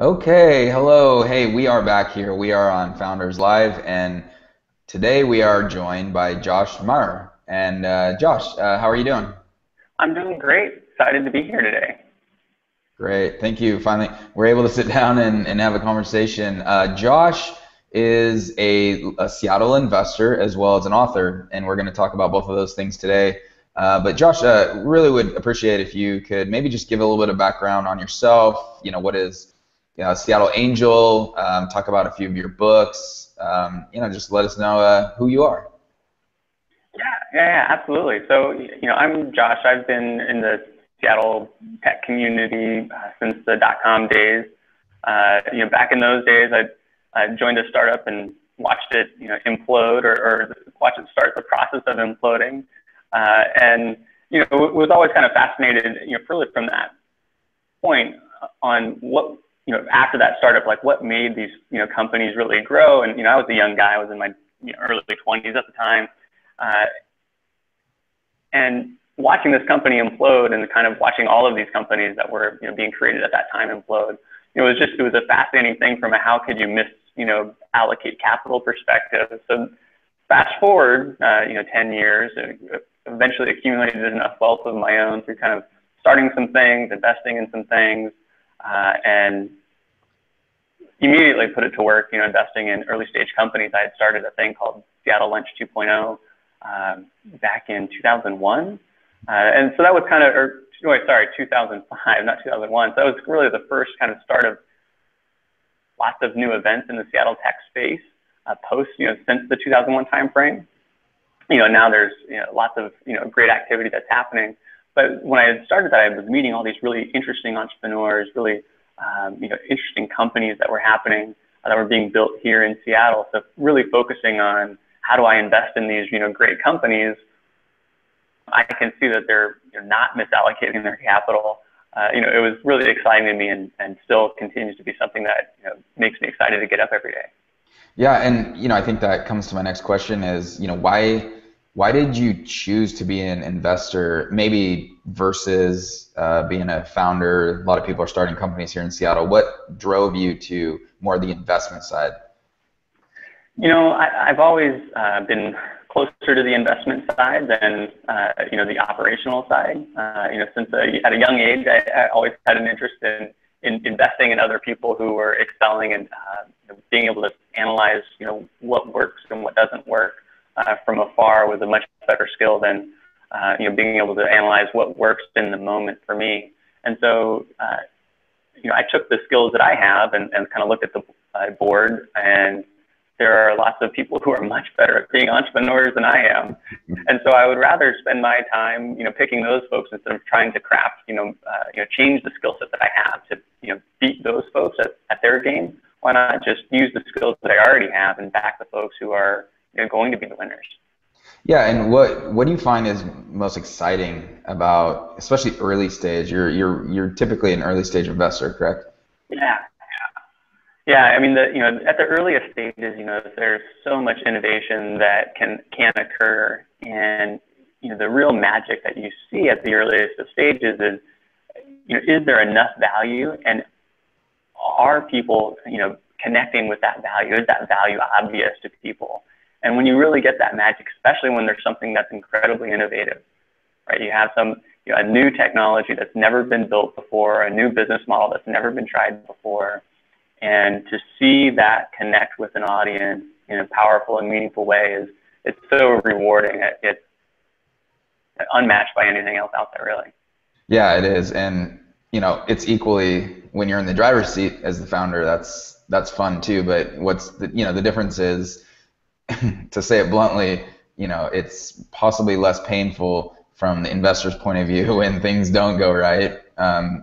Okay, hello. Hey, we are back here. We are on Founders Live, and today we are joined by Josh Maher. And Josh, how are you doing? I'm doing great. Excited to be here today. Great, thank you. Finally, we're able to sit down and have a conversation. Josh is a Seattle investor as well as an author, and we're going to talk about both of those things today. But Josh, really would appreciate if you could maybe just give a little bit of background on yourself. What is Seattle Angel? Talk about a few of your books. Just let us know who you are. Yeah, absolutely. So, I'm Josh. I've been in the Seattle tech community since the dot-com days. Back in those days, I joined a startup and watched it, implode or watched it start the process of imploding. And, was always kind of fascinated, really from that point on what, after that startup, like what made these, companies really grow. And, I was a young guy. I was in my early 20s at the time. Uh, and watching this company implode and kind of watching all of these companies that were being created at that time implode, it was a fascinating thing from a how could you allocate capital perspective. So fast forward 10 years, eventually accumulated enough wealth of my own through kind of starting some things, investing in some things, and immediately put it to work, investing in early stage companies. I had started a thing called Seattle Lunch 2.0 back in 2001. And so that was kind of, 2005, not 2001. So that was really the first kind of start of lots of new events in the Seattle tech space post, since the 2001 timeframe. Now there's lots of great activity that's happening. But when I had started that, I was meeting all these really interesting entrepreneurs, really interesting companies that were happening, that were being built here in Seattle. So really focusing on how do I invest in these great companies. I can see that they're not misallocating their capital. It was really exciting to me, and still continues to be something that makes me excited to get up every day. Yeah, and I think that comes to my next question is, why did you choose to be an investor, maybe versus being a founder? A lot of people are starting companies here in Seattle. What drove you to more the investment side? I've always been closer to the investment side than the operational side. Since at a young age, I always had an interest in investing in other people who were excelling and being able to analyze what works and what doesn't work from afar was a much better skill than being able to analyze what works in the moment for me. And so I took the skills that I have and kind of looked at the board, and there are lots of people who are much better at being entrepreneurs than I am. And so I would rather spend my time, picking those folks instead of trying to craft, change the skill set that I have to, beat those folks at their game. Why not just use the skills that I already have and back the folks who are going to be the winners? Yeah, and what do you find is most exciting about, especially early stage? You're typically an early stage investor, correct? Yeah. Yeah, I mean, at the earliest stages, there's so much innovation that can occur, and the real magic that you see at the earliest of stages is there enough value, and are people, connecting with that value? Is that value obvious to people? And when you really get that magic, especially when there's something that's incredibly innovative, right? You have a new technology that's never been built before, a new business model that's never been tried before. And to see that connect with an audience in a powerful and meaningful way it's so rewarding. It's unmatched by anything else out there, really. Yeah, it is, and it's equally when you're in the driver's seat as the founder. That's fun too. But what's the difference is, to say it bluntly, it's possibly less painful from the investor's point of view when things don't go right.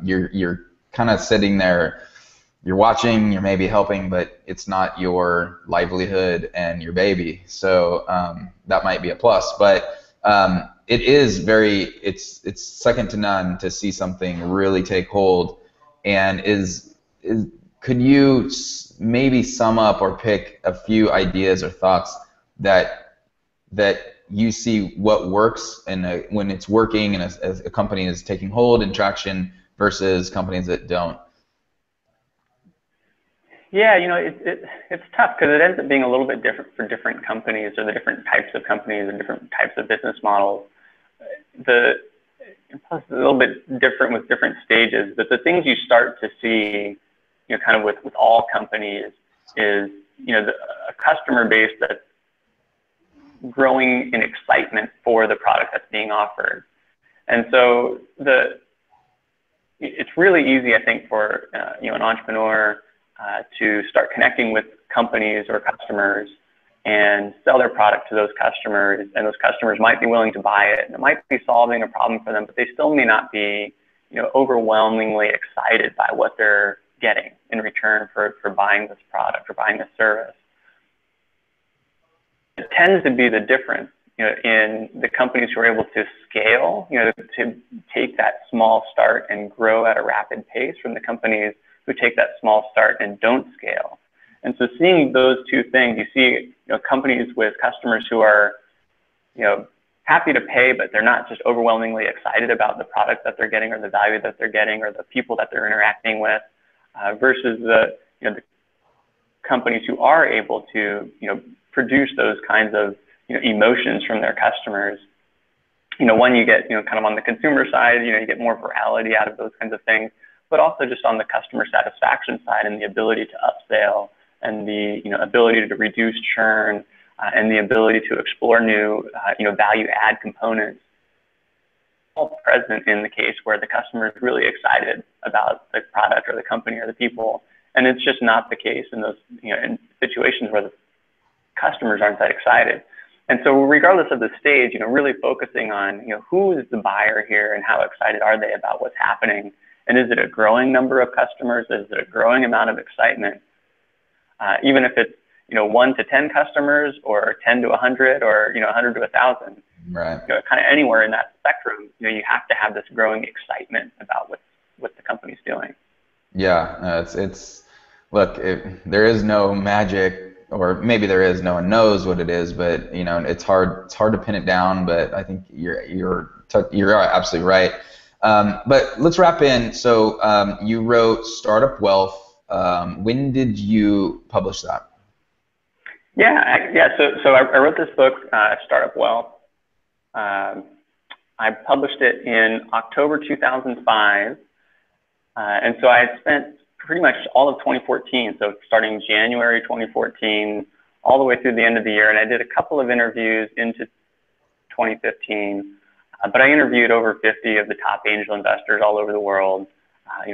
You're kind of sitting there. You're watching, you're maybe helping, but it's not your livelihood and your baby. So that might be a plus. But it is it's second to none to see something really take hold. And could you maybe sum up or pick a few ideas or thoughts that you see what works and when it's working and as a company is taking hold and traction versus companies that don't? Yeah, it's tough because it ends up being a little bit different for different companies or the different types of companies and different types of business models. The Plus it's a little bit different with different stages, but the things you start to see, kind of with all companies is, a customer base that's growing in excitement for the product that's being offered. And so it's really easy, I think, for an entrepreneur to start connecting with companies or customers and sell their product to those customers, and those customers might be willing to buy it, and it might be solving a problem for them, but they still may not be, overwhelmingly excited by what they're getting in return for buying this product or buying this service. It tends to be the difference, in the companies who are able to scale, to take that small start and grow at a rapid pace, from the companies who take that small start and don't scale. And so seeing those two things, you see, companies with customers who are, happy to pay, but they're not just overwhelmingly excited about the product that they're getting or the value that they're getting or the people that they're interacting with, versus the companies who are able to, produce those kinds of, emotions from their customers. One, you get, kind of on the consumer side, you get more virality out of those kinds of things, but also just on the customer satisfaction side and the ability to upsell and the, ability to reduce churn, and the ability to explore new, value add components, all present in the case where the customer is really excited about the product or the company or the people. And it's just not the case in those, in situations where the customers aren't that excited. And so regardless of the stage, really focusing on, who is the buyer here and how excited are they about what's happening? And is it a growing number of customers? Is it a growing amount of excitement? Even if it's, 1 to 10 customers or 10 to 100 or, 100 to 1,000, Right. Kind of anywhere in that spectrum, you have to have this growing excitement about what the company's doing. Yeah, look, there is no magic, or maybe there is, no one knows what it is, but it's hard to pin it down, but I think you're absolutely right. But let's wrap in. So you wrote Startup Wealth. When did you publish that? Yeah. So I wrote this book, Startup Wealth. I published it in October 2005, and so I spent pretty much all of 2014, so starting January 2014, all the way through the end of the year, and I did a couple of interviews into 2015, but I interviewed over 50 of the top angel investors all over the world,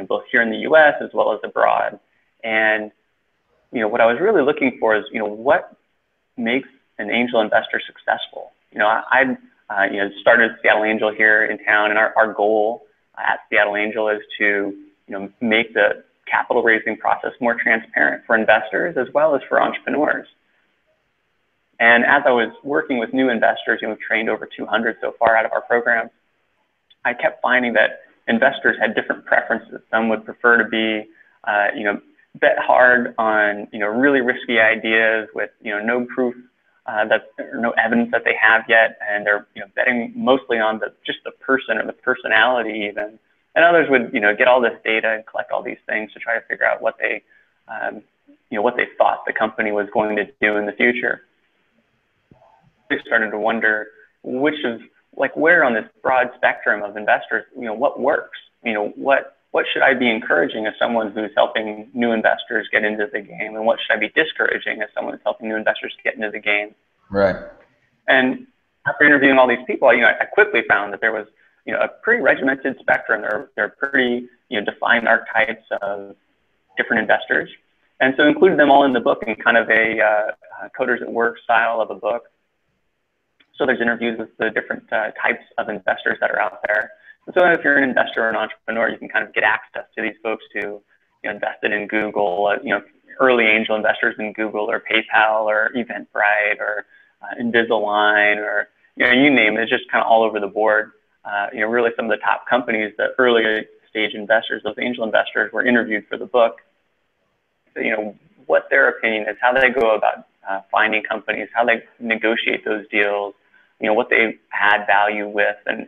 both here in the U.S. as well as abroad. And what I was really looking for is, what makes an angel investor successful? I started Seattle Angel here in town, and our goal at Seattle Angel is to, make the capital raising process more transparent for investors as well as for entrepreneurs. And as I was working with new investors, we've trained over 200 so far out of our programs, I kept finding that investors had different preferences. Some would prefer to be, bet hard on, really risky ideas with, no proof, no evidence that they have yet, and they're, betting mostly on just the person or the personality even. And others would, get all this data and collect all these things to try to figure out what they, what they thought the company was going to do in the future. They started to wonder where on this broad spectrum of investors, what works? What should I be encouraging as someone who's helping new investors get into the game, and what should I be discouraging as someone who's helping new investors get into the game? Right. And after interviewing all these people, I quickly found that there was, a pretty regimented spectrum. There are pretty, defined archetypes of different investors, and so included them all in the book in kind of a coders at work style of a book. So there's interviews with the different types of investors that are out there. And so if you're an investor or an entrepreneur, you can kind of get access to these folks who invested in Google, early angel investors in Google or PayPal or Eventbrite or Invisalign or, you name it. It's just kind of all over the board. Really some of the top companies, the early stage investors, those angel investors, were interviewed for the book. So, what their opinion is, how they go about finding companies, how they negotiate those deals, what they add value with, and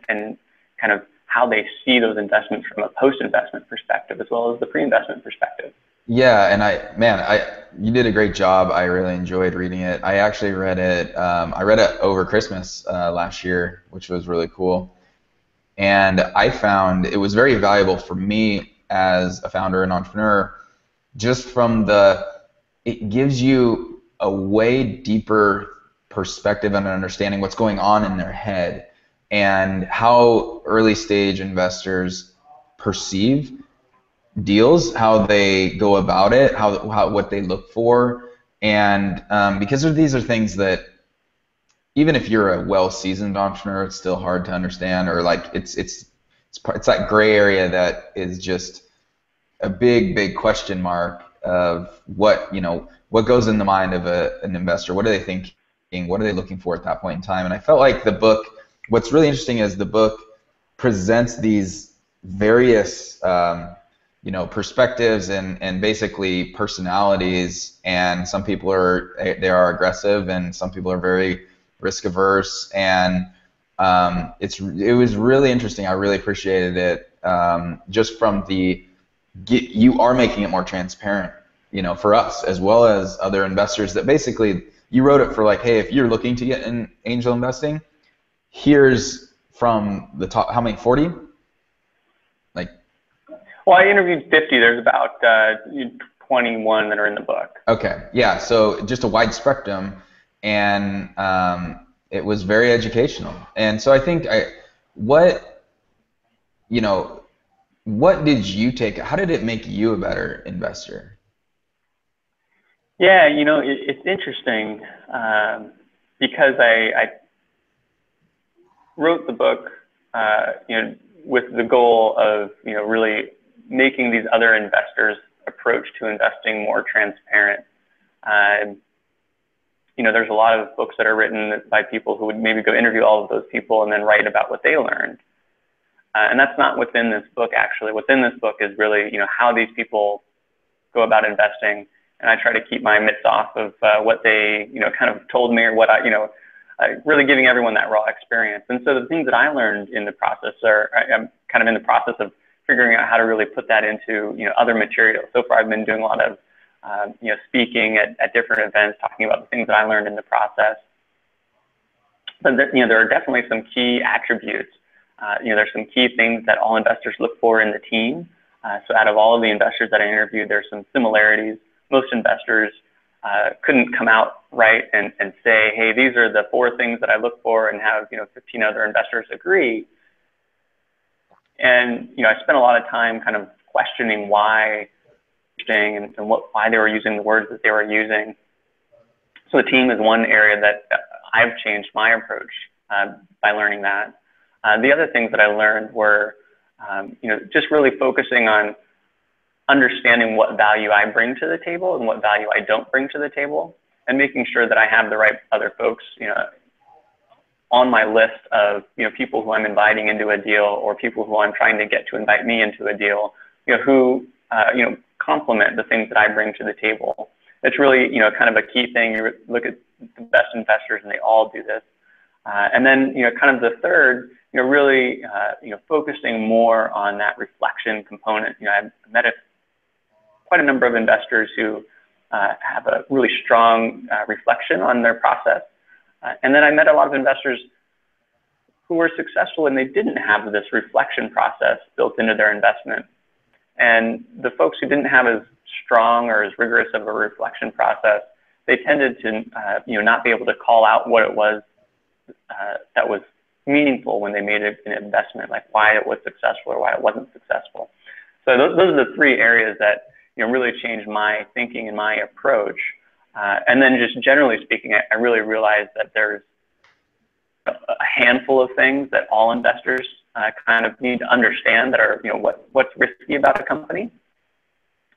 kind of how they see those investments from a post-investment perspective as well as the pre-investment perspective. Yeah, and you did a great job. I really enjoyed reading it. I actually read it. I read it over Christmas last year, which was really cool. And I found it was very valuable for me as a founder and entrepreneur, just from it gives you a way deeper perspective and understanding what's going on in their head and how early stage investors perceive deals, how they go about it, how what they look for, and because these are things that even if you're a well-seasoned entrepreneur, it's still hard to understand, or like it's that gray area that is just a big question mark of what goes in the mind of an investor. What are they thinking? What are they looking for at that point in time? And I felt like the book. What's really interesting is the book presents these various perspectives and basically personalities. And some people they are aggressive, and some people are very risk averse. And it was really interesting. I really appreciated it, just from you are making it more transparent, for us as well as other investors, that basically you wrote it for like, hey, if you're looking to get in angel investing, here's from the top, how many, 40? Like, Well, I interviewed 50. There's about 21 that are in the book. okay, yeah, so just a wide spectrum, and it was very educational. And so I think what, you know, what did you take, how did it make you a better investor? Yeah, it's interesting because I wrote the book, with the goal of, really making these other investors' approach to investing more transparent. Uh, there's a lot of books that are written by people who would maybe go interview all of those people and then write about what they learned. And that's not within this book, actually. Within this book is really, how these people go about investing. And I try to keep my mitts off of what they, kind of told me, or what really giving everyone that raw experience. And so the things that I learned in the process I'm kind of in the process of figuring out how to really put that into, other materials. So far, I've been doing a lot of, speaking at different events, talking about the things that I learned in the process. But there are definitely some key attributes. There's some key things that all investors look for in the team. So out of all of the investors that I interviewed, there's some similarities. Most investors couldn't come out right and say, hey, these are the 4 things that I look for, and have 15 other investors agree. And I spent a lot of time kind of questioning why and why they were using the words that they were using. So the team is one area that I've changed my approach by learning that. The other things that I learned were, just really focusing on understanding what value I bring to the table and what value I don't bring to the table, and making sure that I have the right other folks, on my list of, people who I'm inviting into a deal, or people who I'm trying to get to invite me into a deal, who, complement the things that I bring to the table. It's really, kind of a key thing. You look at the best investors and they all do this. And then, kind of the third, really, focusing more on that reflection component. I've met quite a number of investors who have a really strong reflection on their process. And then I met a lot of investors who were successful and they didn't have this reflection process built into their investment. And the folks who didn't have as strong or as rigorous of a reflection process, they tended to, not be able to call out what it was that was meaningful when they made an investment, like why it was successful or why it wasn't successful. So those are the 3 areas that, really changed my thinking and my approach. And then just generally speaking, I really realized that there's a handful of things that all investors kind of need to understand that are, what's risky about a company.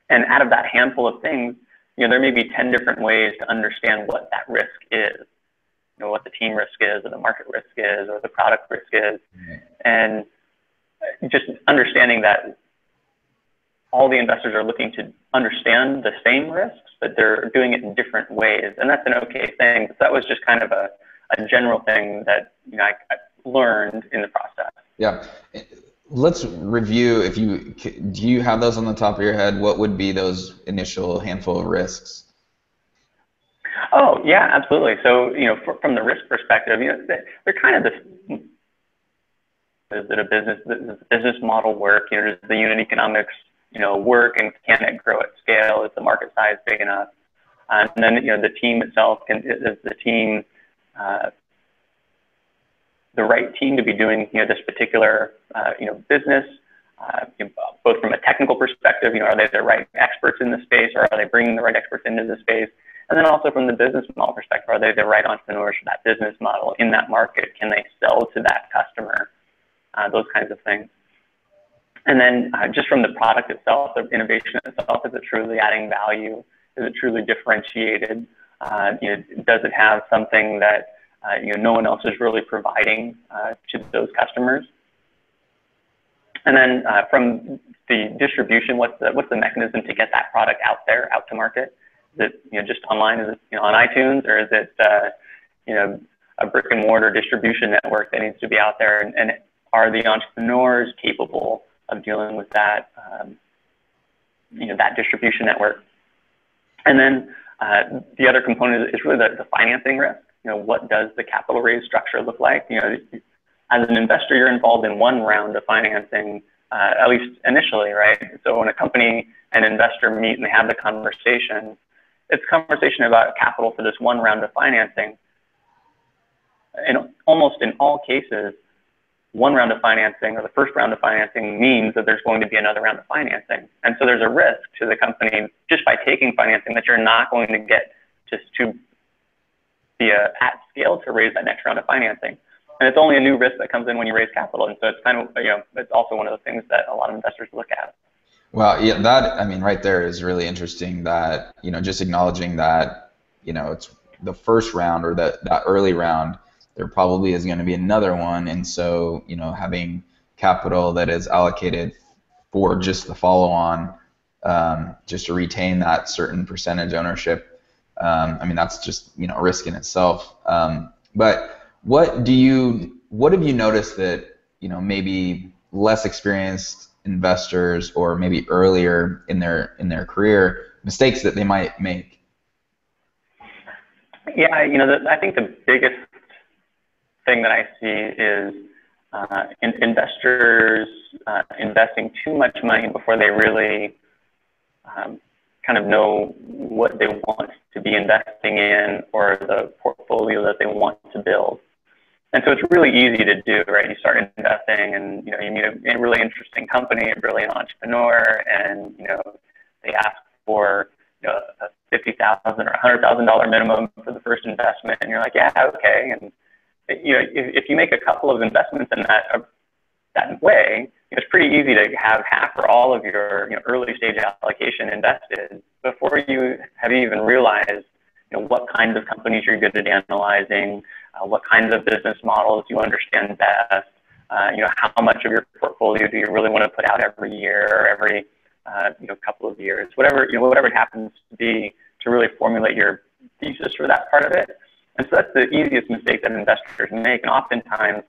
And out of that handful of things, there may be 10 different ways to understand what that risk is. What the team risk is, or the market risk is, or the product risk is. And just understanding that all the investors are looking to understand the same risks, but they're doing it in different ways. And that's an okay thing. So that was just kind of a general thing that I learned in the process. Yeah. let's review. If you do you have those on the top of your head? What would be those initial handful of risks? Oh, yeah, absolutely. So, from the risk perspective, they're kind of this, is it a business, does the business model work? Does the unit economics, work, and can it grow at scale? Is the market size big enough? And then, the team itself, is the team, uh, the right team to be doing, this particular, business, both from a technical perspective, are they the right experts in the space, or are they bringing the right experts into the space? And then also from the business model perspective, are they the right entrepreneurs for that business model in that market? Can they sell to that customer? Those kinds of things. And then just from the product itself, the innovation itself, is it truly adding value? Is it truly differentiated? Does it have something that no one else is really providing to those customers? And then from the distribution, what's the mechanism to get that product out there, out to market? Is it just online? Is it on iTunes, or is it a brick and mortar distribution network that needs to be out there? And are the entrepreneurs capable of dealing with that that distribution network? And then the other component is really the financing risk. What does the capital raise structure look like? As an investor, you're involved in one round of financing, at least initially, right? So when a company and investor meet and they have the conversation, it's a conversation about capital for this one round of financing. And almost in all cases, one round of financing, or the first round of financing, means that there's going to be another round of financing. And so there's a risk to the company just by taking financing that you're not going to get just to be at scale to raise that next round of financing. And it's only a new risk that comes in when you raise capital. And so it's kind of, it's also one of the things that a lot of investors look at. Well, yeah, that, I mean, right there is really interesting that, just acknowledging that, it's the first round, or that early round, there probably is going to be another one. And so, having capital that is allocated for just the follow-on, just to retain that certain percentage ownership, I mean, that's just, a risk in itself. But what have you noticed that, maybe less experienced investors, or maybe earlier in their career, mistakes that they might make? Yeah, I think the biggest thing that I see is investors investing too much money before they really kind of know what they want to be investing in, or the portfolio that they want to build. And so it's really easy to do, right? You start investing, and you meet a really interesting company, a brilliant entrepreneur, and they ask for a $50,000 or $100,000 minimum for the first investment, and you're like, yeah, okay. And if you make a couple of investments in that way, it's pretty easy to have half or all of your early stage allocation invested before you have even realized what kinds of companies you're good at analyzing, what kinds of business models you understand best, how much of your portfolio do you really want to put out every year, or every couple of years, whatever it happens to be, to really formulate your thesis for that part of it. And so that's the easiest mistake that investors make. And oftentimes,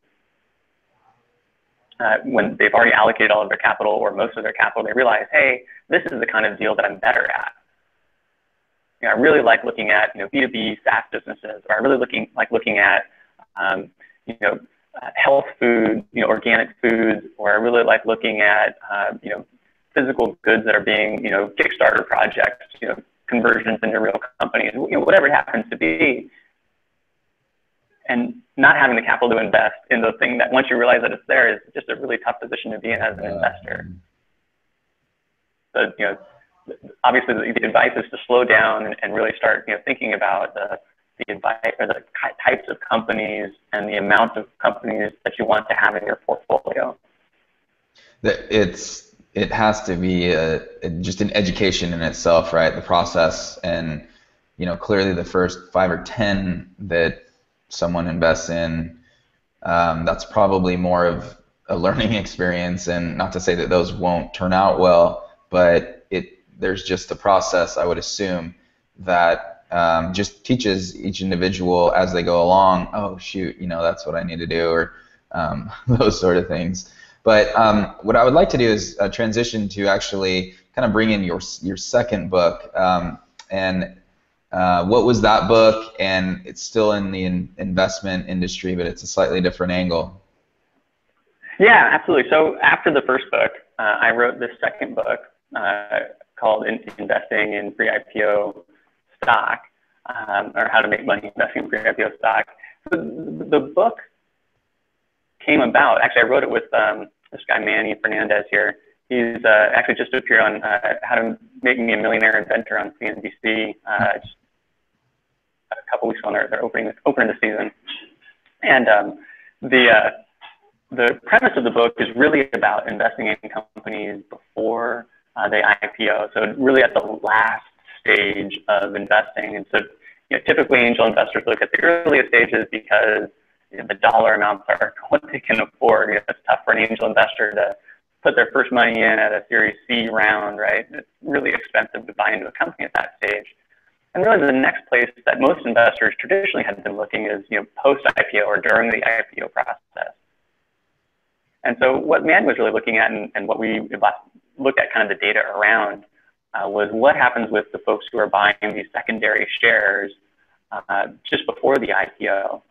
when they've already allocated all of their capital, or most of their capital, they realize, hey, this is the kind of deal that I'm better at. I really like looking at B2B SaaS businesses, or I really like looking at health food, organic foods, or I really like looking at physical goods that are being Kickstarter projects, conversions into real companies, whatever it happens to be. And not having the capital to invest in the thing that, once you realize that it's there, is just a really tough position to be in as an investor. So, obviously the advice is to slow down and really start, thinking about the advice, or the types of companies and the amount of companies that you want to have in your portfolio. It has to be just an education in itself, right? The process, and clearly the first 5 or 10 that someone invests in, that's probably more of a learning experience. And not to say that those won't turn out well, but there's just a process, I would assume, that just teaches each individual as they go along, oh shoot, that's what I need to do, or those sort of things. But what I would like to do is transition to actually kind of bring in your second book. And what was that book? And it's still in the investment industry, but it's a slightly different angle. Yeah, absolutely. So after the first book, I wrote this second book called Investing in Pre-IPO Stock, or How to Make Money Investing in Pre-IPO Stock. So the book came about, actually I wrote it with this guy Manny Fernandez here. He's actually just appeared on How to Make Me a Millionaire Inventor on CNBC just a couple weeks ago. They're opening the season. And the premise of the book is really about investing in companies before they IPO. So really at the last stage of investing. And so typically angel investors look at the earliest stages because the dollar amounts are what they can afford. It's tough for an angel investor to put their first money in at a Series C round, right? It's really expensive to buy into a company at that stage. And really the next place that most investors traditionally have been looking is post-IPO or during the IPO process. And so what Man was really looking at, and what we looked at kind of the data around, was what happens with the folks who are buying these secondary shares just before the IPO.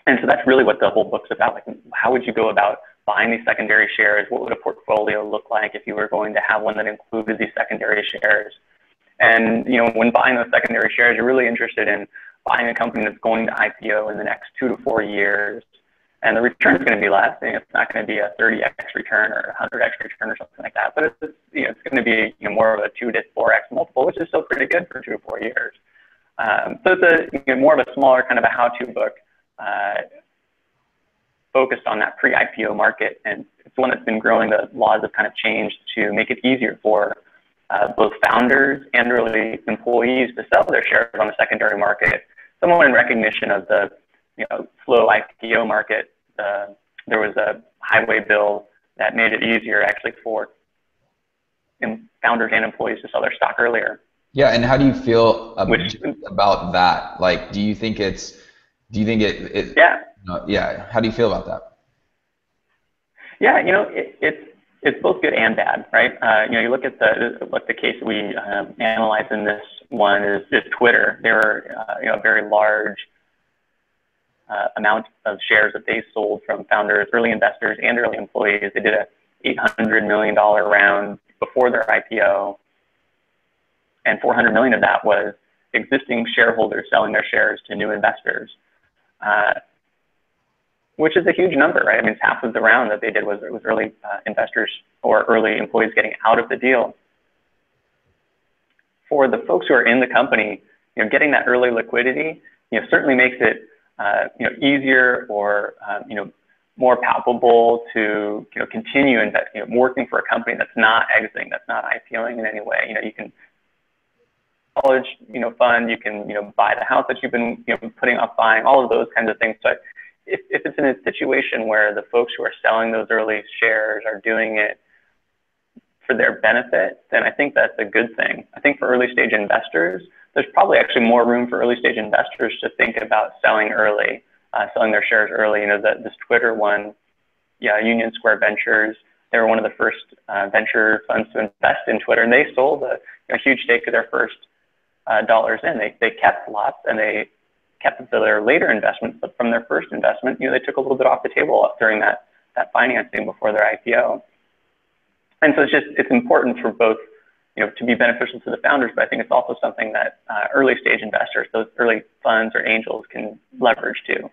And so that's really what the whole book's about. Like, how would you go about buying these secondary shares? What would a portfolio look like if you were going to have one that included these secondary shares? And when buying those secondary shares, you're really interested in buying a company that's going to IPO in the next 2 to 4 years. And the return is going to be less. It's not going to be a 30x return or a 100x return or something like that. But it's going to be more of a 2 to 4x multiple, which is still pretty good for 2 to 4 years. So it's more of a smaller kind of a how-to book focused on that pre-IPO market. And it's one that's been growing. The laws have kind of changed to make it easier for both founders and really employees to sell their shares on the secondary market. Somewhat in recognition of the slow IPO market, there was a highway bill that made it easier actually for founders and employees to sell their stock earlier. Yeah, and how do you feel about that? Like, do you think it yeah. Yeah, how do you feel about that? Yeah, it's both good and bad, right? You look at the case we analyzed in this one is Twitter. They were a very large amount of shares that they sold from founders, early investors, and early employees. They did a $800 million round before their IPO, and 400 million of that was existing shareholders selling their shares to new investors, which is a huge number, right? I mean, it's half of the round that they did was early investors or early employees getting out of the deal. For the folks who are in the company, getting that early liquidity, certainly makes it easier or more palpable to continue working for a company that's not exiting, that's not IPOing in any way. You can college fund, you can buy the house that you've been putting off buying, all of those kinds of things. So if it's in a situation where the folks who are selling those early shares are doing it for their benefit, then I think that's a good thing. I think for early stage investors, there's probably actually more room for early stage investors to think about selling early, selling their shares early. This Twitter one, Union Square Ventures, they were one of the first venture funds to invest in Twitter, and they sold a huge stake of their first dollars in. They kept lots, and they kept their later investments, but from their first investment, they took a little bit off the table during that financing before their IPO. And so it's important for both, to be beneficial to the founders, but I think it's also something that early stage investors, those early funds or angels, can leverage too.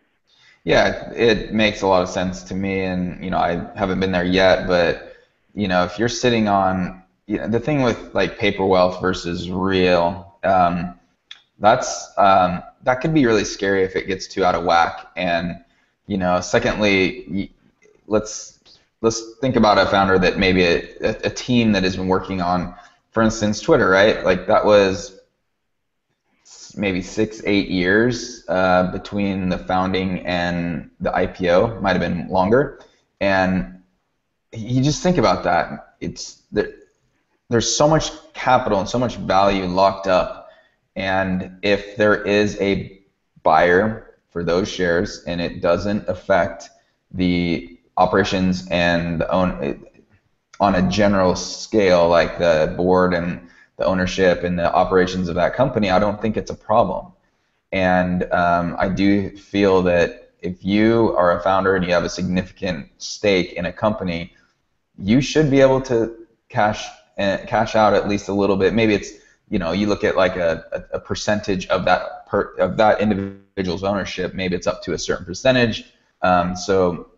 Yeah, it makes a lot of sense to me, and I haven't been there yet, but if you're sitting on the thing with like paper wealth versus real, that could be really scary if it gets too out of whack. And secondly, let's think about a founder that maybe a team that has been working on, for instance, Twitter, right? Like that was maybe 6-8 years between the founding and the IPO, might have been longer. And you just think about that. There's so much capital and so much value locked up. And if there is a buyer for those shares and it doesn't affect the operations and the own on a general scale, like the board and the ownership and the operations of that company, I don't think it's a problem. And I do feel that if you are a founder and you have a significant stake in a company, you should be able to cash out at least a little bit. Maybe it's, you look at like a percentage of that individual's ownership. Maybe it's up to a certain percentage, so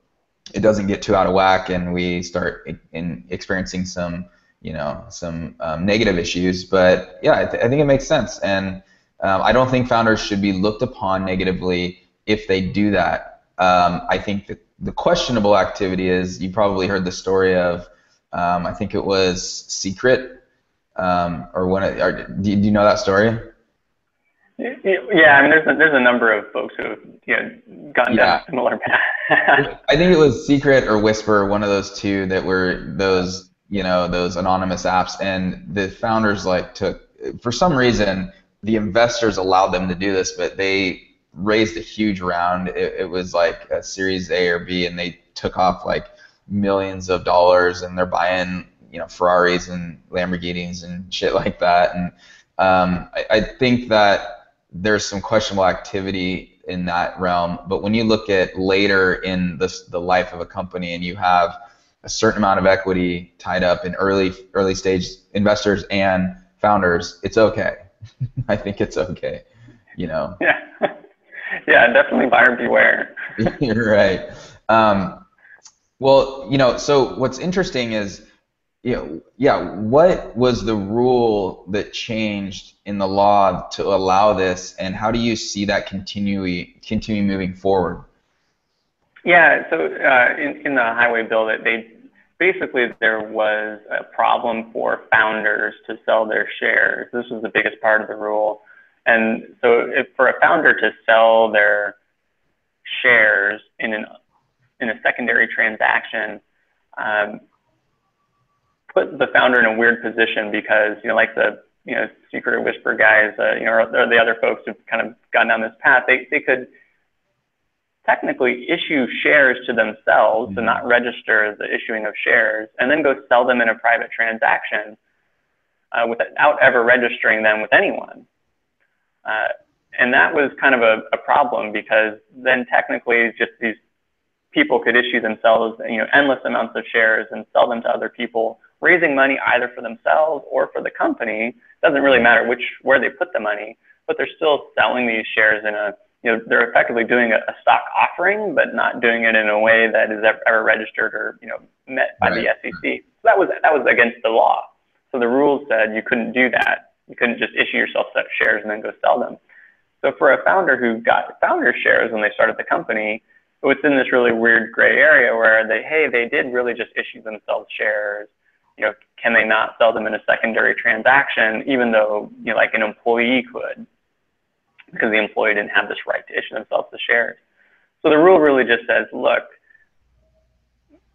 it doesn't get too out of whack and we start experiencing some negative issues. But yeah, I think it makes sense, and I don't think founders should be looked upon negatively if they do that. I think that the questionable activity is, you probably heard the story of, I think it was Secret, do you know that story? Yeah, I mean, there's a number of folks who have gone down a similar path. I think it was Secret or Whisper, one of those two that were those anonymous apps, and the founders for some reason, the investors allowed them to do this, but they raised a huge round. It was like a Series A or B, and they took off like millions of dollars, and they're buying Ferraris and Lamborghinis and shit like that. And I think that there's some questionable activity in that realm. But when you look at later in the life of a company, and you have a certain amount of equity tied up in early stage investors and founders, it's okay. I think it's okay. Yeah. Yeah, definitely buyer beware. You're right. Well, so what's interesting is, what was the rule that changed in the law to allow this, and how do you see that continue moving forward? Yeah, so in the highway bill, that there was a problem for founders to sell their shares. This was the biggest part of the rule. And so for a founder to sell their shares in a secondary transaction, put the founder in a weird position, because like the Secret or Whisper guys, or the other folks who've kind of gone down this path, they could technically issue shares to themselves and not register the issuing of shares, and then go sell them in a private transaction without ever registering them with anyone. And that was kind of a problem, because then technically just these people could issue themselves endless amounts of shares and sell them to other people, raising money either for themselves or for the company. Doesn't really matter where they put the money, but they're still selling these shares in they're effectively doing a stock offering, but not doing it in a way that is ever registered or met by the SEC. So that was against the law. So the rules said you couldn't do that. You couldn't just issue yourself such shares and then go sell them. So for a founder who got founder shares when they started the company, it was in this really weird gray area where they did really just issue themselves shares. Can they not sell them in a secondary transaction, even though like an employee could, because the employee didn't have this right to issue themselves the shares. So the rule really just says, look,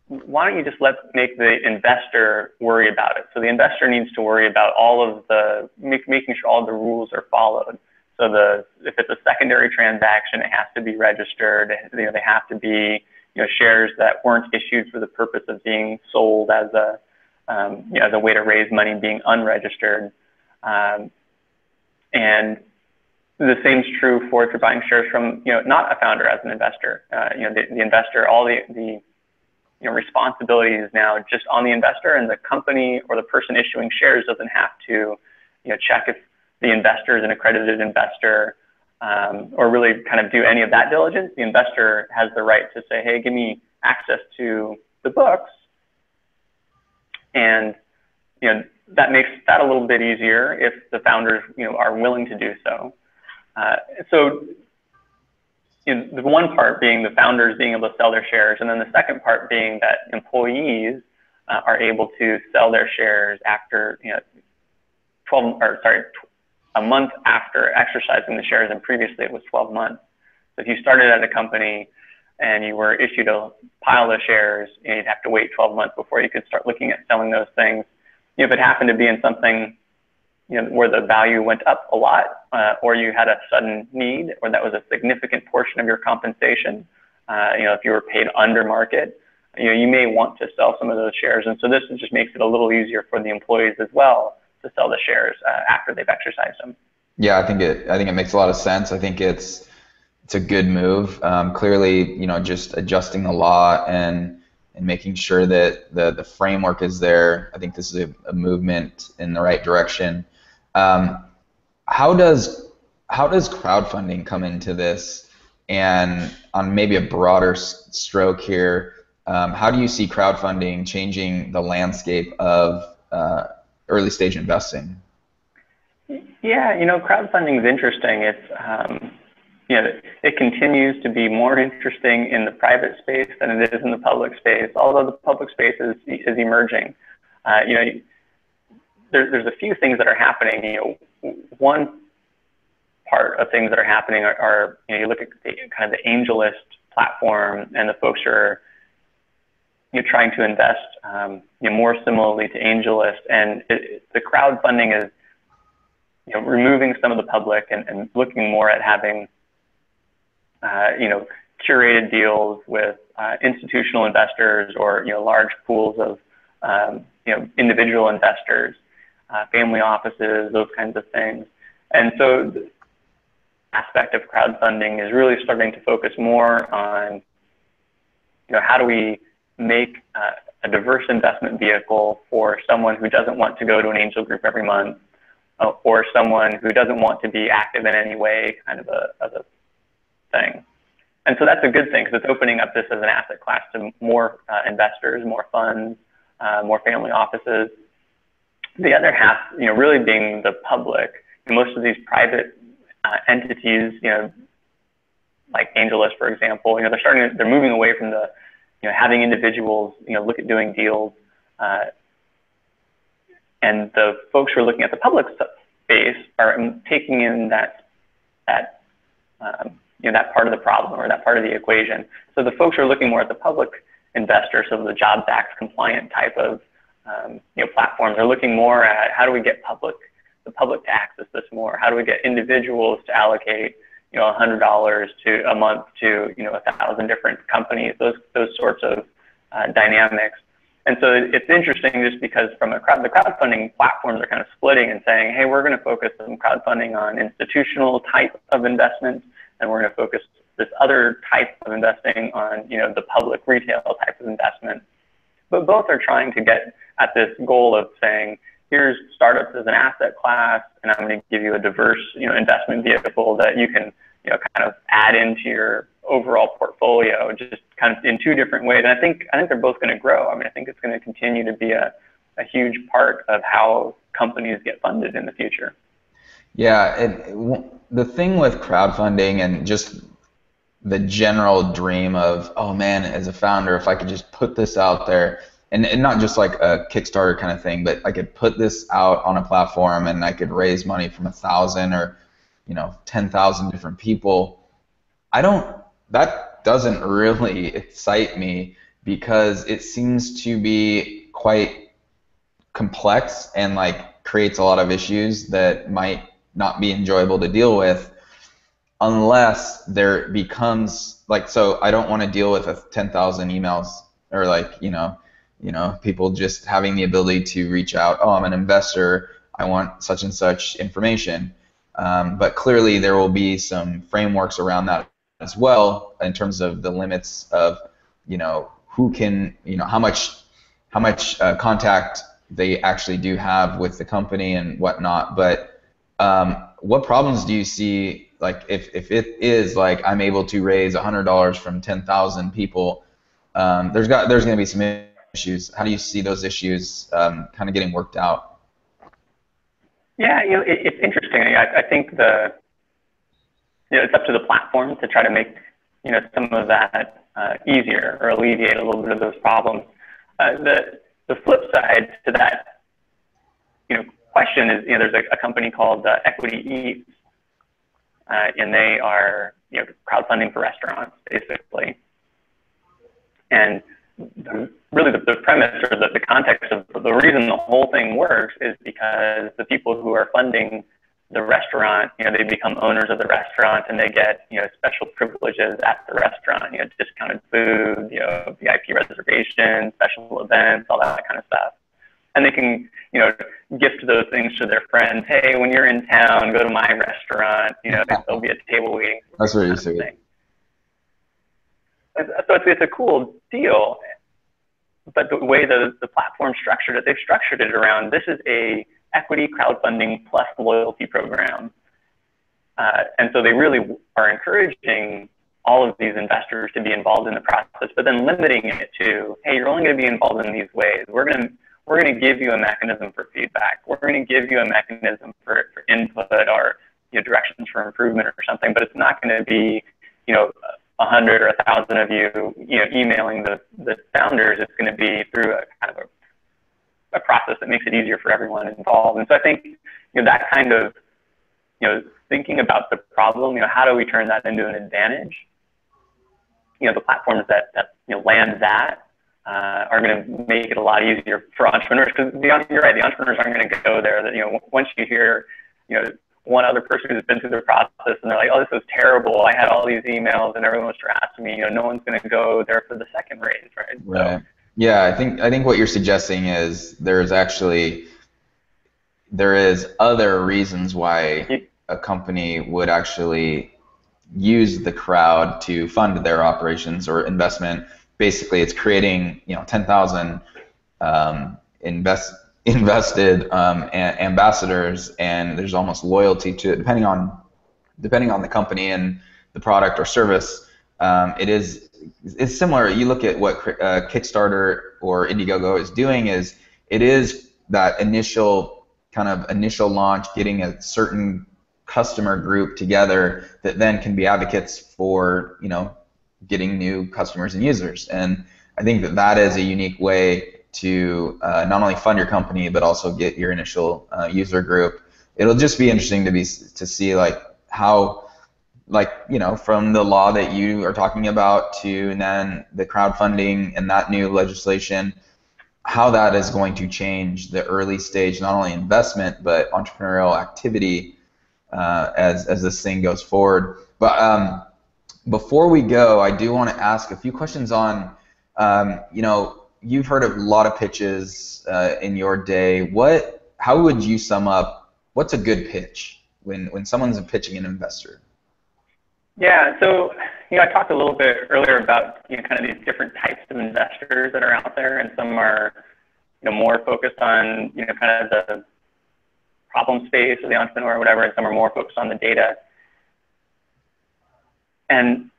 why don't you just make the investor worry about it? So the investor needs to worry about making sure all the rules are followed. So if it's a secondary transaction, it has to be registered. They have to be shares that weren't issued for the purpose of being sold as a way to raise money, being unregistered. And the same is true for if you're buying shares from not a founder as an investor. The investor, all the responsibility is now just on the investor, and the company or the person issuing shares doesn't have to check if the investor is an accredited investor, or really kind of do any of that diligence. The investor has the right to say, hey, give me access to the books, and that makes that a little bit easier if the founders are willing to do so. So the one part being the founders being able to sell their shares, and then the second part being that employees are able to sell their shares after a month after exercising the shares, and previously it was 12 months. So if you started at a company and you were issued a pile of shares, you'd have to wait 12 months before you could start looking at selling those things. If it happened to be in something where the value went up a lot, or you had a sudden need, or that was a significant portion of your compensation, if you were paid under market, you may want to sell some of those shares. And so this just makes it a little easier for the employees as well to sell the shares after they've exercised them. Yeah, I think it makes a lot of sense. I think it's a good move. Clearly, just adjusting the law and making sure that the framework is there. I think this is a movement in the right direction. Um, how does crowdfunding come into this? And on maybe a broader stroke here, how do you see crowdfunding changing the landscape of early stage investing? Yeah, crowdfunding is interesting. It continues to be more interesting in the private space than it is in the public space, although the public space is emerging. There's a few things that are happening. One part of things that are happening are you look at kind of the AngelList platform and the folks who are trying to invest more similarly to AngelList, and the crowdfunding is removing some of the public and looking more at having curated deals with institutional investors or large pools of individual investors, family offices, those kinds of things. And so the aspect of crowdfunding is really starting to focus more on how do we make a diverse investment vehicle for someone who doesn't want to go to an angel group every month, or someone who doesn't want to be active in any way, kind of a thing. And so that's a good thing, because it's opening up this as an asset class to more investors, more funds, more family offices. The other half, really being the public. Most of these private entities, like AngelList, for example, they're moving away from the, having individuals, look at doing deals. And the folks who are looking at the public space are taking in that part of the problem, or that part of the equation. So the folks who are looking more at the public investor, so the Jobs Act compliant type of platforms, are looking more at how do we get the public to access this more? How do we get individuals to allocate $100 to a month to 1,000 different companies? Those sorts of dynamics. And so it's interesting just because the crowdfunding platforms are kind of splitting and saying, hey, we're going to focus some crowdfunding on institutional type of investments, and we're going to focus this other type of investing on the public retail type of investment. But both are trying to get at this goal of saying, here's startups as an asset class, and I'm going to give you a diverse investment vehicle that you can kind of add into your overall portfolio, just kind of in two different ways. And I think they're both going to grow. I mean, I think it's going to continue to be a huge part of how companies get funded in the future. Yeah, the thing with crowdfunding and just the general dream of, oh man, as a founder, if I could just put this out there, and not just like a Kickstarter kind of thing, but I could put this out on a platform and I could raise money from 1,000 or 10,000 different people. That doesn't really excite me, because it seems to be quite complex and like creates a lot of issues that might not be enjoyable to deal with, unless there becomes like, so I don't want to deal with 10,000 emails, or like people just having the ability to reach out, oh, I'm an investor, I want such and such information. But clearly there will be some frameworks around that as well, in terms of the limits of who can, how much contact they actually do have with the company and whatnot. But what problems do you see, like if it is like I'm able to raise $100 from 10,000 people, there's going to be some issues. How do you see those issues kind of getting worked out? Yeah, it's interesting. I think it's up to the platform to try to make some of that easier, or alleviate a little bit of those problems. The flip side to that question is, there's a company called Equity Eats, and they are crowdfunding for restaurants basically. And really the premise, or the context of the reason the whole thing works, is because the people who are funding the restaurant, they become owners of the restaurant, and they get, special privileges at the restaurant, discounted food, VIP reservations, special events, all that kind of stuff. And they can, gift those things to their friends. Hey, when you're in town, go to my restaurant. There'll be a table waiting. That's really sweet. So it's a cool deal. But the way the platform structured it, they've structured it around, this is a equity crowdfunding plus loyalty program. And so they really are encouraging all of these investors to be involved in the process, but then limiting it to, hey, you're only going to be involved in these ways. We're going to give you a mechanism for feedback. We're going to give you a mechanism for input or directions for improvement or something, but it's not going to be 100 or 1,000 of you emailing the founders. It's going to be through a kind of a process that makes it easier for everyone involved. And so I think that kind of thinking about the problem, how do we turn that into an advantage? The platforms that land that are going to make it a lot easier for entrepreneurs, because you're right, the entrepreneurs aren't going to go there. That once you hear one other person who's been through the process and they're like, oh, this was terrible, I had all these emails and everyone was harassing me, no one's going to go there for the second raise, right? Right. So, yeah, I think what you're suggesting is there is other reasons why a company would actually use the crowd to fund their operations or investment. Basically, it's creating 10,000 invested ambassadors, and there's almost loyalty to it depending on the company and the product or service. It's similar. You look at what Kickstarter or Indiegogo is doing. It is that initial launch, getting a certain customer group together that then can be advocates for getting new customers and users. And I think that is a unique way to not only fund your company but also get your initial user group. It'll just be interesting to see how from the law that you are talking about to then the crowdfunding and that new legislation, how that is going to change the early stage not only investment but entrepreneurial activity as this thing goes forward. But before we go, I do want to ask a few questions on you've heard of a lot of pitches in your day. How would you sum up what's a good pitch when someone's pitching an investor? Yeah, so I talked a little bit earlier about kind of these different types of investors that are out there, and some are more focused on kind of the problem space of the entrepreneur or whatever, and some are more focused on the data. And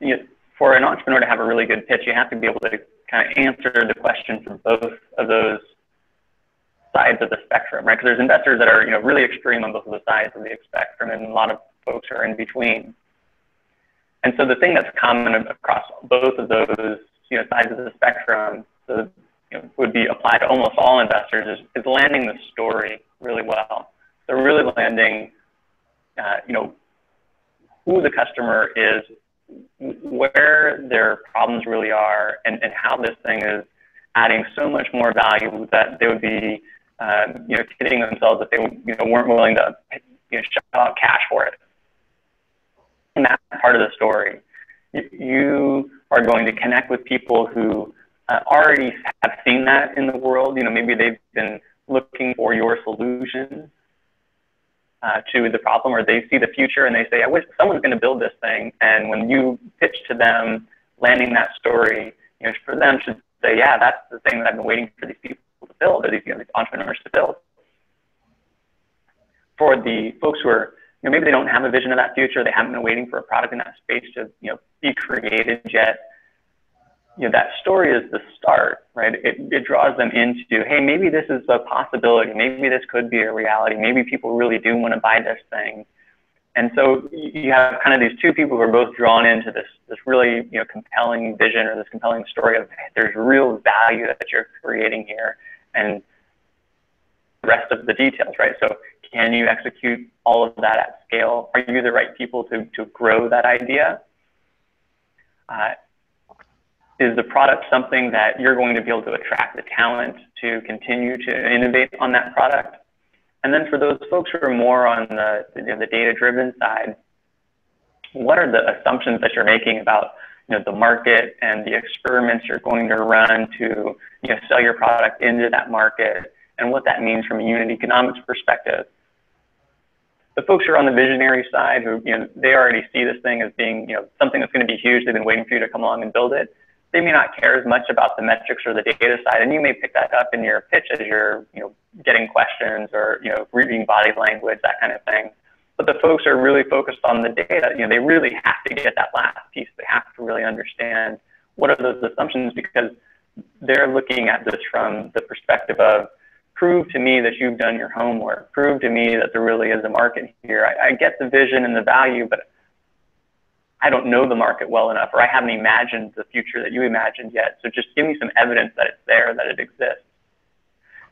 for an entrepreneur to have a really good pitch, you have to be able to kind of answer the question from both of those sides of the spectrum, right? Because there's investors that are really extreme on both of the sides of the spectrum, and a lot of folks are in between. And so the thing that's common across both of those sides of the spectrum, would be applied to almost all investors, is landing the story really well. So really landing, who the customer is, where their problems really are, and how this thing is adding so much more value that they would be, kidding themselves if they weren't willing to shell out cash for it. And that's part of the story. You are going to connect with people who already have seen that in the world. Maybe they've been looking for your solution to the problem, or they see the future and they say, I wish someone's going to build this thing. And when you pitch to them, landing that story, for them to say, yeah, that's the thing that I've been waiting for these people to build, or these entrepreneurs to build. For the folks who are, maybe they don't have a vision of that future, they haven't been waiting for a product in that space to be created yet. That story is the start, right? It draws them into, hey, maybe this is a possibility. Maybe this could be a reality. Maybe people really do want to buy this thing. And so you have kind of these two people who are both drawn into this really compelling vision, or this compelling story of, hey, there's real value that you're creating here, and the rest of the details, right? So can you execute all of that at scale? Are you the right people to grow that idea? Is the product something that you're going to be able to attract the talent to continue to innovate on that product? And then for those folks who are more on the data-driven side, what are the assumptions that you're making about the market and the experiments you're going to run to sell your product into that market, and what that means from a unit economics perspective? The folks who are on the visionary side, who they already see this thing as being something that's going to be huge. They've been waiting for you to come along and build it. They may not care as much about the metrics or the data side, and you may pick that up in your pitch as you're getting questions or reading body language, that kind of thing. But the folks who are really focused on the data, they really have to get that last piece. They have to really understand what are those assumptions, because they're looking at this from the perspective of, prove to me that you've done your homework, prove to me that there really is a market here. I get the vision and the value, but I don't know the market well enough, or I haven't imagined the future that you imagined yet. So just give me some evidence that it's there, that it exists.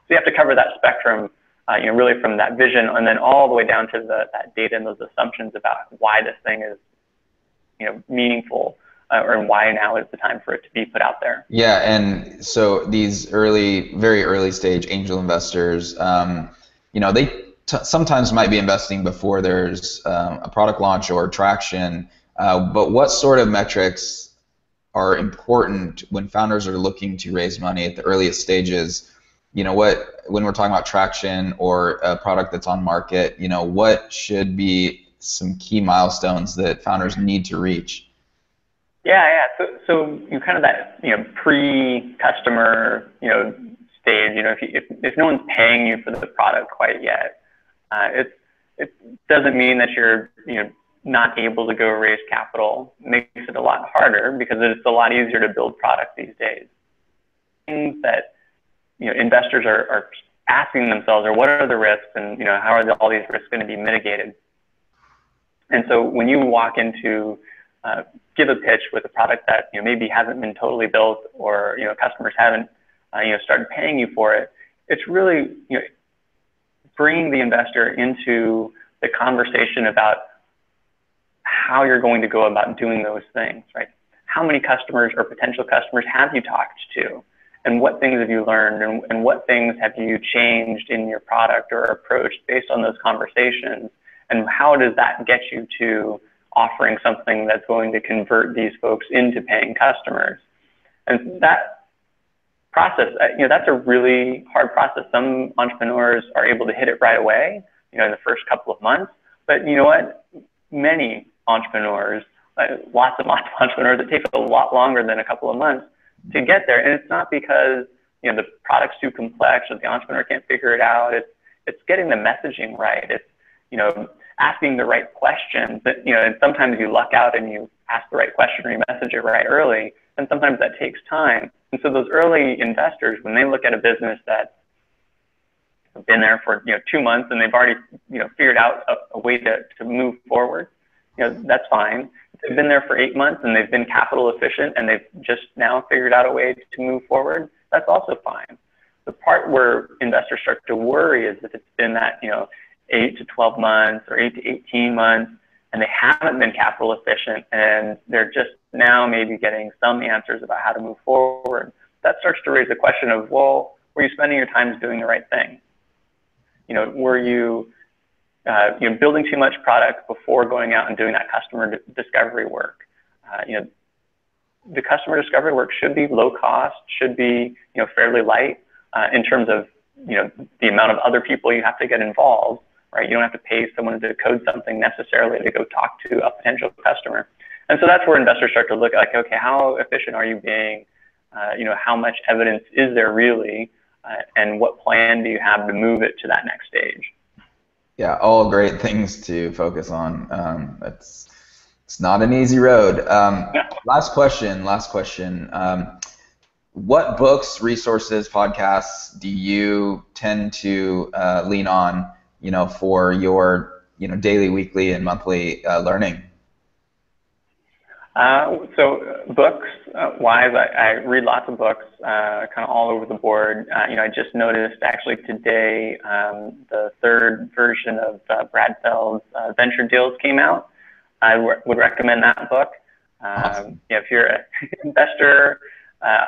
So you have to cover that spectrum, really from that vision and then all the way down to that data and those assumptions about why this thing is, meaningful, or why now is the time for it to be put out there. Yeah, and so these very early stage angel investors, they sometimes might be investing before there's a product launch or traction. But what sort of metrics are important when founders are looking to raise money at the earliest stages? When we're talking about traction or a product that's on market, what should be some key milestones that founders need to reach? Yeah. So you kind of that pre-customer stage. If no one's paying you for the product quite yet, it doesn't mean that you're not able to go raise capital. It makes it a lot harder because it's a lot easier to build product these days. Things that investors are asking themselves are, what are the risks, and how are all these risks going to be mitigated? And so when you walk into give a pitch with a product that maybe hasn't been totally built, or customers haven't started paying you for it, it's really bringing the investor into the conversation about how you're going to go about doing those things, right? How many customers or potential customers have you talked to, and what things have you learned, and what things have you changed in your product or approach based on those conversations, and how does that get you to offering something that's going to convert these folks into paying customers? And that process, that's a really hard process. Some entrepreneurs are able to hit it right away, in the first couple of months. But you know what? Many entrepreneurs, lots of entrepreneurs, it takes a lot longer than a couple of months to get there. And it's not because the product's too complex or the entrepreneur can't figure it out. It's getting the messaging right. It's asking the right questions. And sometimes you luck out and you ask the right question or you message it right early, and sometimes that takes time. And so those early investors, when they look at a business that's been there for 2 months and they've already figured out a way to move forward, that's fine. If they've been there for 8 months and they've been capital efficient and they've just now figured out a way to move forward, that's also fine. The part where investors start to worry is if it's been that 8 to 12 months or 8 to 18 months and they haven't been capital efficient and they're just now maybe getting some answers about how to move forward. That starts to raise the question of, well, were you spending your time doing the right thing? Were you building too much product before going out and doing that customer discovery work? The customer discovery work should be low cost, should be fairly light in terms of the amount of other people you have to get involved, right? You don't have to pay someone to code something necessarily to go talk to a potential customer. And so that's where investors start to look like, okay, how efficient are you being? How much evidence is there really? And what plan do you have to move it to that next stage? Yeah, all great things to focus on. It's not an easy road. Last question. What books, resources, podcasts do you tend to lean on, for your, daily, weekly, and monthly learning? So books wise, I read lots of books, kind of all over the board. I just noticed actually today the third version of Brad Feld's Venture Deals came out. I would recommend that book. Awesome. If you're an investor,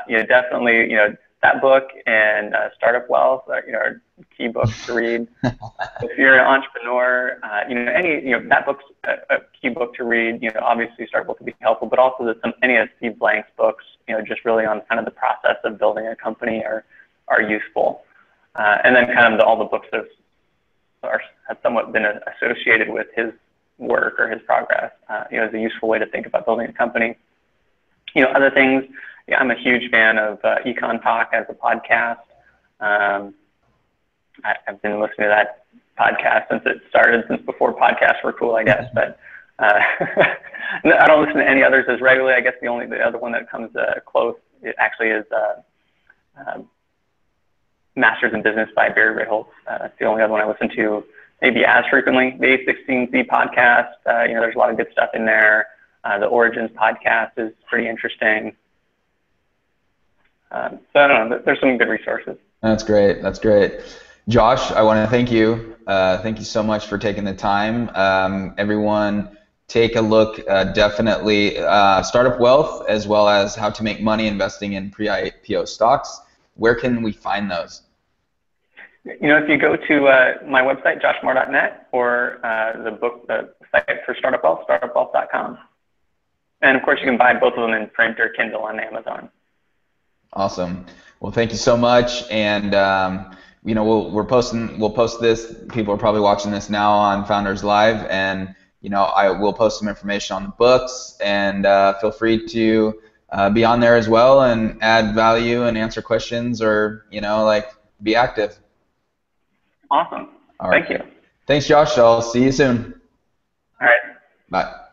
definitely that book and Startup Wealth, are key books to read. If you're an entrepreneur, that book's a key book to read. Obviously Startup Wealth would be helpful, but also any of Steve Blank's books, just really on kind of the process of building a company are useful. And then kind of all the books that have somewhat been associated with his work or his progress, is a useful way to think about building a company. Other things, I'm a huge fan of Econ Talk as a podcast. I've been listening to that podcast since it started, since before podcasts were cool, I guess. But I don't listen to any others as regularly. I guess the other one that comes close, it actually is Masters in Business by Barry Ritholtz. That's the only other one I listen to maybe as frequently. The A16Z podcast, there's a lot of good stuff in there. The Origins podcast is pretty interesting. So I don't know, there's some good resources. That's great. That's great. Josh, I want to thank you. Thank you so much for taking the time. Everyone, take a look, definitely, Startup Wealth, as well as How to Make Money Investing in Pre-IPO Stocks. Where can we find those? If you go to my website, joshmaher.net, or the site for Startup Wealth, startupwealth.com. And of course, you can buy both of them in print or Kindle on Amazon. Awesome. Well, thank you so much. And we'll post this. People are probably watching this now on Founders Live, and I will post some information on the books. And feel free to be on there as well and add value and answer questions, or be active. Awesome. All right. Thank you. Thanks, Josh. I'll see you soon. All right. Bye.